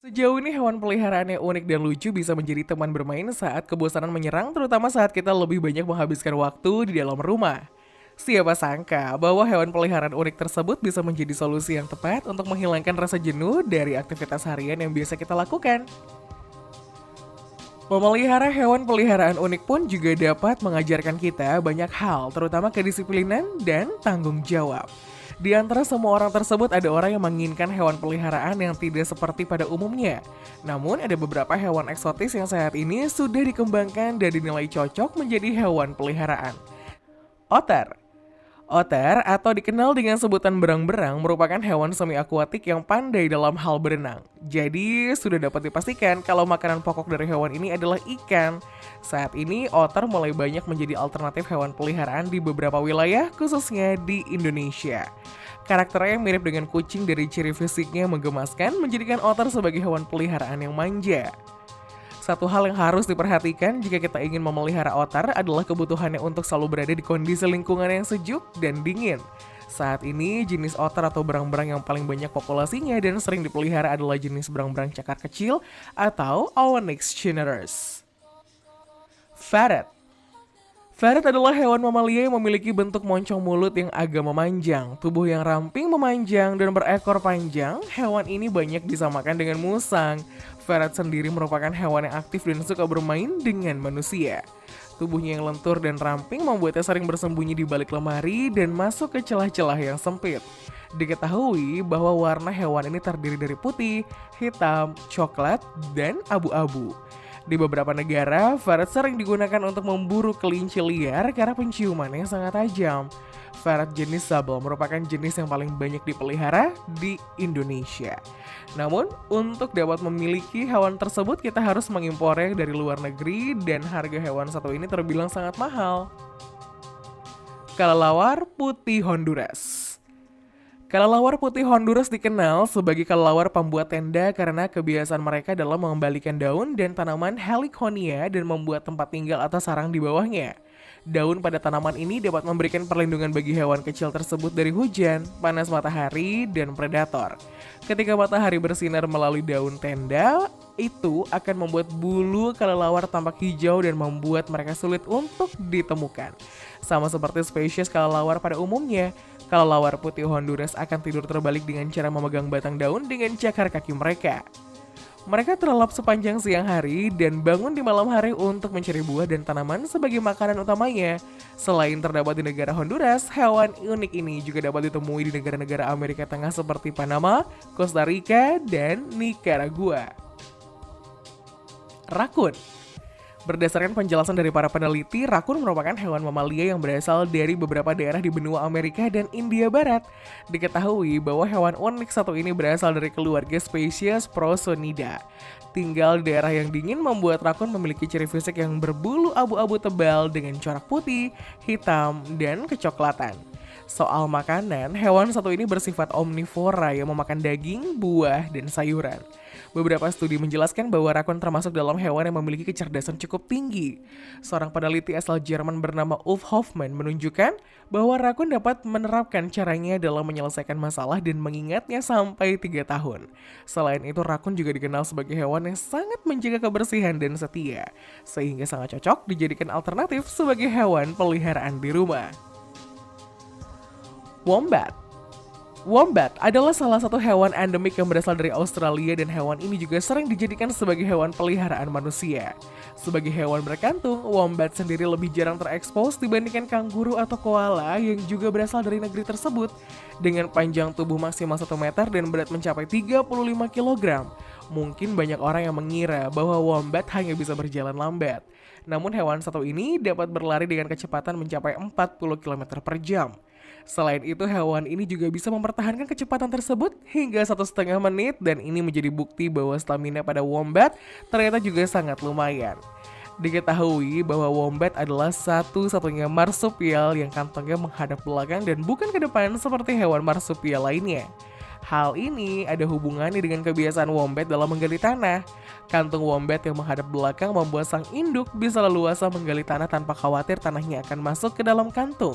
Sejauh ini hewan peliharaan yang unik dan lucu bisa menjadi teman bermain saat kebosanan menyerang, terutama saat kita lebih banyak menghabiskan waktu di dalam rumah. Siapa sangka bahwa hewan peliharaan unik tersebut bisa menjadi solusi yang tepat untuk menghilangkan rasa jenuh dari aktivitas harian yang biasa kita lakukan. Memelihara hewan peliharaan unik pun juga dapat mengajarkan kita banyak hal, terutama kedisiplinan dan tanggung jawab. Di antara semua orang tersebut ada orang yang menginginkan hewan peliharaan yang tidak seperti pada umumnya. Namun ada beberapa hewan eksotis yang saat ini sudah dikembangkan dan dinilai cocok menjadi hewan peliharaan. Otter. Otter atau dikenal dengan sebutan berang-berang merupakan hewan semi akuatik yang pandai dalam hal berenang. Jadi sudah dapat dipastikan kalau makanan pokok dari hewan ini adalah ikan. Saat ini otter mulai banyak menjadi alternatif hewan peliharaan di beberapa wilayah khususnya di Indonesia. Karakternya yang mirip dengan kucing dari ciri fisiknya yang menggemaskan menjadikan otter sebagai hewan peliharaan yang manja. Satu hal yang harus diperhatikan jika kita ingin memelihara otter adalah kebutuhannya untuk selalu berada di kondisi lingkungan yang sejuk dan dingin. Saat ini, jenis otter atau berang-berang yang paling banyak populasinya dan sering dipelihara adalah jenis berang-berang cakar kecil atau Onyx generis. Ferret. Ferret adalah hewan mamalia yang memiliki bentuk moncong mulut yang agak memanjang, tubuh yang ramping memanjang, dan berekor panjang. Hewan ini banyak disamakan dengan musang. Ferret sendiri merupakan hewan yang aktif dan suka bermain dengan manusia. Tubuhnya yang lentur dan ramping membuatnya sering bersembunyi di balik lemari dan masuk ke celah-celah yang sempit. Diketahui bahwa warna hewan ini terdiri dari putih, hitam, coklat, dan abu-abu. Di beberapa negara, ferret sering digunakan untuk memburu kelinci liar karena penciumannya sangat tajam. Ferret jenis sable merupakan jenis yang paling banyak dipelihara di Indonesia. Namun, untuk dapat memiliki hewan tersebut kita harus mengimpornya dari luar negeri dan harga hewan satu ini terbilang sangat mahal. Kelelawar putih Honduras. Kelelawar putih Honduras dikenal sebagai kelelawar pembuat tenda karena kebiasaan mereka dalam mengembalikan daun dan tanaman Heliconia dan membuat tempat tinggal atau sarang di bawahnya. Daun pada tanaman ini dapat memberikan perlindungan bagi hewan kecil tersebut dari hujan, panas matahari, dan predator. Ketika matahari bersinar melalui daun tenda, itu akan membuat bulu kelelawar tampak hijau dan membuat mereka sulit untuk ditemukan. Sama seperti spesies kelelawar pada umumnya, kelelawar putih Honduras akan tidur terbalik dengan cara memegang batang daun dengan cakar kaki mereka. Mereka terlelap sepanjang siang hari dan bangun di malam hari untuk mencari buah dan tanaman sebagai makanan utamanya. Selain terdapat di negara Honduras, hewan unik ini juga dapat ditemui di negara-negara Amerika Tengah seperti Panama, Costa Rica, dan Nicaragua. Rakun. Berdasarkan penjelasan dari para peneliti, rakun merupakan hewan mamalia yang berasal dari beberapa daerah di benua Amerika dan India Barat. Diketahui bahwa hewan unik satu ini berasal dari keluarga spesies Prosonida. Tinggal di daerah yang dingin membuat rakun memiliki ciri fisik yang berbulu abu-abu tebal dengan corak putih, hitam, dan kecoklatan. Soal makanan, hewan satu ini bersifat omnivora yang memakan daging, buah, dan sayuran. Beberapa studi menjelaskan bahwa rakun termasuk dalam hewan yang memiliki kecerdasan cukup tinggi. Seorang peneliti asal Jerman bernama Ulf Hoffmann menunjukkan bahwa rakun dapat menerapkan caranya dalam menyelesaikan masalah dan mengingatnya sampai 3 tahun. Selain itu, rakun juga dikenal sebagai hewan yang sangat menjaga kebersihan dan setia, sehingga sangat cocok dijadikan alternatif sebagai hewan peliharaan di rumah. Wombat. Wombat adalah salah satu hewan endemik yang berasal dari Australia dan hewan ini juga sering dijadikan sebagai hewan peliharaan manusia. Sebagai hewan berkantung, wombat sendiri lebih jarang terekspos dibandingkan kanguru atau koala yang juga berasal dari negeri tersebut. Dengan panjang tubuh maksimal 1 meter dan berat mencapai 35 kg. Mungkin banyak orang yang mengira bahwa wombat hanya bisa berjalan lambat. Namun hewan satu ini dapat berlari dengan kecepatan mencapai 40 km per jam. Selain itu, hewan ini juga bisa mempertahankan kecepatan tersebut hingga 1,5 menit dan ini menjadi bukti bahwa stamina pada wombat ternyata juga sangat lumayan. Diketahui bahwa wombat adalah satu-satunya marsupial yang kantongnya menghadap belakang dan bukan ke depan seperti hewan marsupial lainnya. Hal ini ada hubungannya dengan kebiasaan wombat dalam menggali tanah. Kantung wombat yang menghadap belakang membuat sang induk bisa leluasa menggali tanah tanpa khawatir tanahnya akan masuk ke dalam kantung.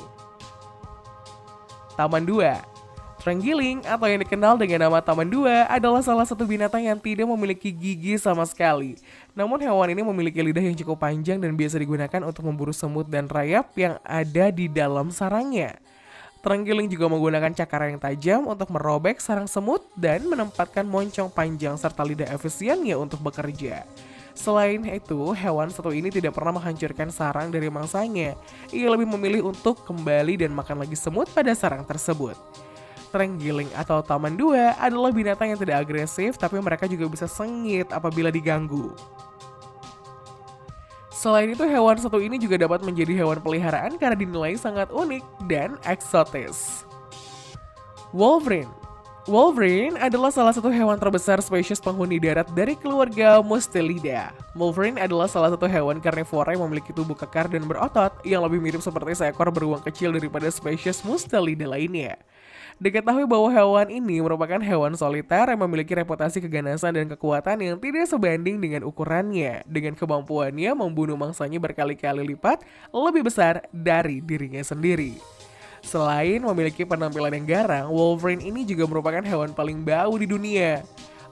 Taman 2. Terenggiling atau yang dikenal dengan nama taman dua adalah salah satu binatang yang tidak memiliki gigi sama sekali. Namun hewan ini memiliki lidah yang cukup panjang dan biasa digunakan untuk memburu semut dan rayap yang ada di dalam sarangnya. Terenggiling juga menggunakan cakar yang tajam untuk merobek sarang semut dan menempatkan moncong panjang serta lidah efisiennya untuk bekerja. Selain itu, hewan satu ini tidak pernah menghancurkan sarang dari mangsanya. Ia lebih memilih untuk kembali dan makan lagi semut pada sarang tersebut. Terenggiling atau taman dua adalah binatang yang tidak agresif, tapi mereka juga bisa sengit apabila diganggu. Selain itu, hewan satu ini juga dapat menjadi hewan peliharaan karena dinilai sangat unik dan eksotis. Wolverine. Wolverine adalah salah satu hewan terbesar spesies penghuni darat dari keluarga Mustelidae. Wolverine adalah salah satu hewan karnivora yang memiliki tubuh kekar dan berotot yang lebih mirip seperti seekor beruang kecil daripada spesies Mustelidae lainnya. Diketahui bahwa hewan ini merupakan hewan soliter yang memiliki reputasi keganasan dan kekuatan yang tidak sebanding dengan ukurannya, dengan kemampuannya membunuh mangsanya berkali-kali lipat lebih besar dari dirinya sendiri. Selain memiliki penampilan yang garang, Wolverine ini juga merupakan hewan paling bau di dunia.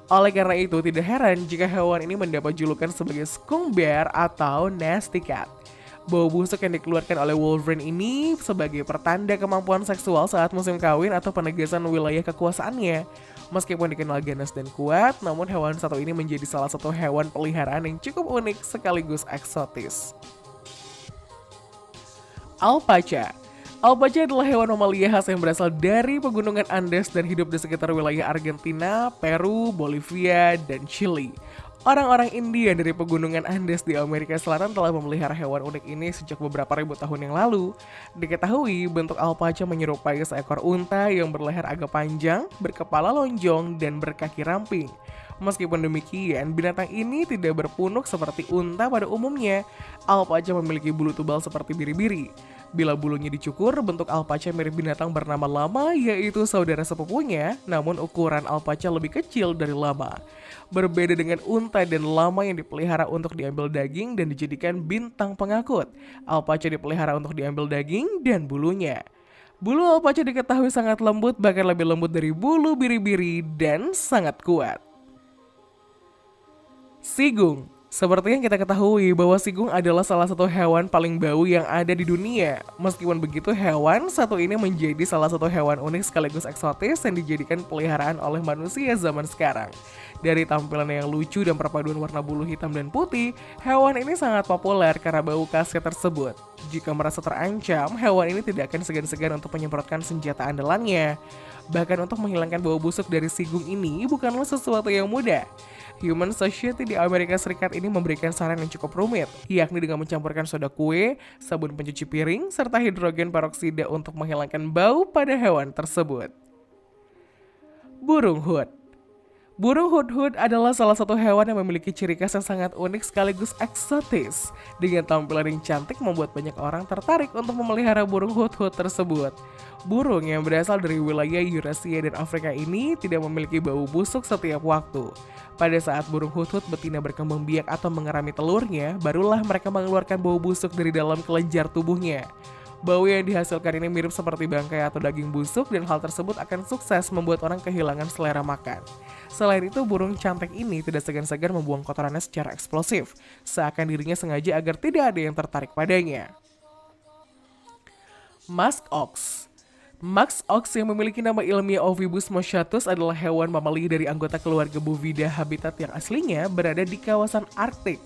Oleh karena itu, tidak heran jika hewan ini mendapat julukan sebagai skunk bear atau nasty cat. Bau busuk yang dikeluarkan oleh Wolverine ini sebagai pertanda kemampuan seksual saat musim kawin atau penegasan wilayah kekuasaannya. Meskipun dikenal ganas dan kuat, namun hewan satu ini menjadi salah satu hewan peliharaan yang cukup unik sekaligus eksotis. Alpaca. Alpaca adalah hewan mamalia khas yang berasal dari pegunungan Andes dan hidup di sekitar wilayah Argentina, Peru, Bolivia, dan Chili. Orang-orang India dari pegunungan Andes di Amerika Selatan telah memelihara hewan unik ini sejak beberapa ribu tahun yang lalu. Diketahui bentuk alpaca menyerupai seekor unta yang berleher agak panjang, berkepala lonjong, dan berkaki ramping. Meskipun demikian, binatang ini tidak berpunuk seperti unta pada umumnya. Alpaca memiliki bulu tebal seperti biri-biri. Bila bulunya dicukur, bentuk alpaca mirip binatang bernama lama, yaitu saudara sepupunya, namun ukuran alpaca lebih kecil dari lama. Berbeda dengan unta dan lama yang dipelihara untuk diambil daging dan dijadikan bintang pengakut, alpaca dipelihara untuk diambil daging dan bulunya. Bulu alpaca diketahui sangat lembut, bahkan lebih lembut dari bulu biri-biri dan sangat kuat. Sigung. Seperti yang kita ketahui bahwa sigung adalah salah satu hewan paling bau yang ada di dunia. Meskipun begitu, hewan satu ini menjadi salah satu hewan unik sekaligus eksotis yang dijadikan peliharaan oleh manusia zaman sekarang. Dari tampilan yang lucu dan perpaduan warna bulu hitam dan putih, hewan ini sangat populer karena bau khasnya tersebut. Jika merasa terancam, hewan ini tidak akan segan-segan untuk menyemprotkan senjata andalannya. Bahkan untuk menghilangkan bau busuk dari sigung ini bukanlah sesuatu yang mudah. Human Society di Amerika Serikat ini memberikan saran yang cukup rumit, yakni dengan mencampurkan soda kue, sabun pencuci piring, serta hidrogen peroksida untuk menghilangkan bau pada hewan tersebut. Burung hut. Burung hut-hut adalah salah satu hewan yang memiliki ciri khas yang sangat unik sekaligus eksotis. Dengan tampilan yang cantik membuat banyak orang tertarik untuk memelihara burung hut-hut tersebut. Burung yang berasal dari wilayah Eurasia dan Afrika ini tidak memiliki bau busuk setiap waktu. Pada saat burung hut-hut betina berkembang biak atau mengerami telurnya, barulah mereka mengeluarkan bau busuk dari dalam kelenjar tubuhnya. Bau yang dihasilkan ini mirip seperti bangkai atau daging busuk dan hal tersebut akan sukses membuat orang kehilangan selera makan. Selain itu, burung cantik ini tidak segan-segan membuang kotorannya secara eksplosif, seakan dirinya sengaja agar tidak ada yang tertarik padanya. Musk ox. Musk ox yang memiliki nama ilmiah Ovidus moschatus adalah hewan mamalia dari anggota keluarga Bovidae habitat yang aslinya berada di kawasan Arktik.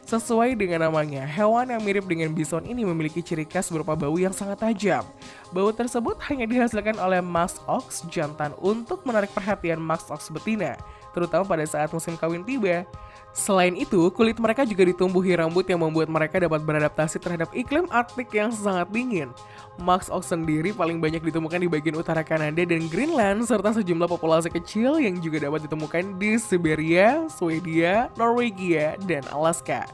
Sesuai dengan namanya, hewan yang mirip dengan bison ini memiliki ciri khas berupa bau yang sangat tajam. Bau tersebut hanya dihasilkan oleh musk ox jantan untuk menarik perhatian musk ox betina, terutama pada saat musim kawin tiba. Selain itu, kulit mereka juga ditumbuhi rambut yang membuat mereka dapat beradaptasi terhadap iklim Arktik yang sangat dingin. Musk ox sendiri paling banyak ditemukan di bagian utara Kanada dan Greenland, serta sejumlah populasi kecil yang juga dapat ditemukan di Siberia, Swedia, Norwegia, dan Alaska.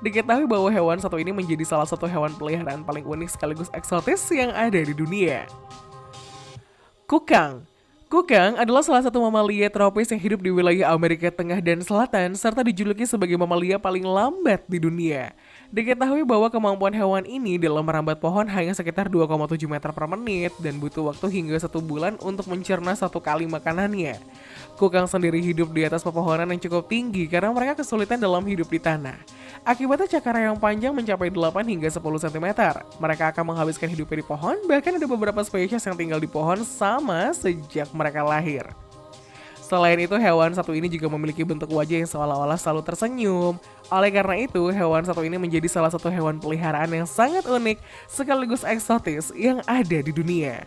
Diketahui bahwa hewan satu ini menjadi salah satu hewan peliharaan paling unik sekaligus eksotis yang ada di dunia. Kukang. Kukang adalah salah satu mamalia tropis yang hidup di wilayah Amerika Tengah dan Selatan serta dijuluki sebagai mamalia paling lambat di dunia. Diketahui bahwa kemampuan hewan ini dalam merambat pohon hanya sekitar 2,7 meter per menit dan butuh waktu hingga 1 bulan untuk mencerna 1 kali makanannya. Kukang sendiri hidup di atas pepohonan yang cukup tinggi karena mereka kesulitan dalam hidup di tanah. Akibatnya cakar yang panjang mencapai 8 hingga 10 cm. Mereka akan menghabiskan hidupnya di pohon, bahkan ada beberapa spesies yang tinggal di pohon sama sejak mereka lahir. Selain itu, hewan satu ini juga memiliki bentuk wajah yang seolah-olah selalu tersenyum. Oleh karena itu, hewan satu ini menjadi salah satu hewan peliharaan yang sangat unik sekaligus eksotis yang ada di dunia.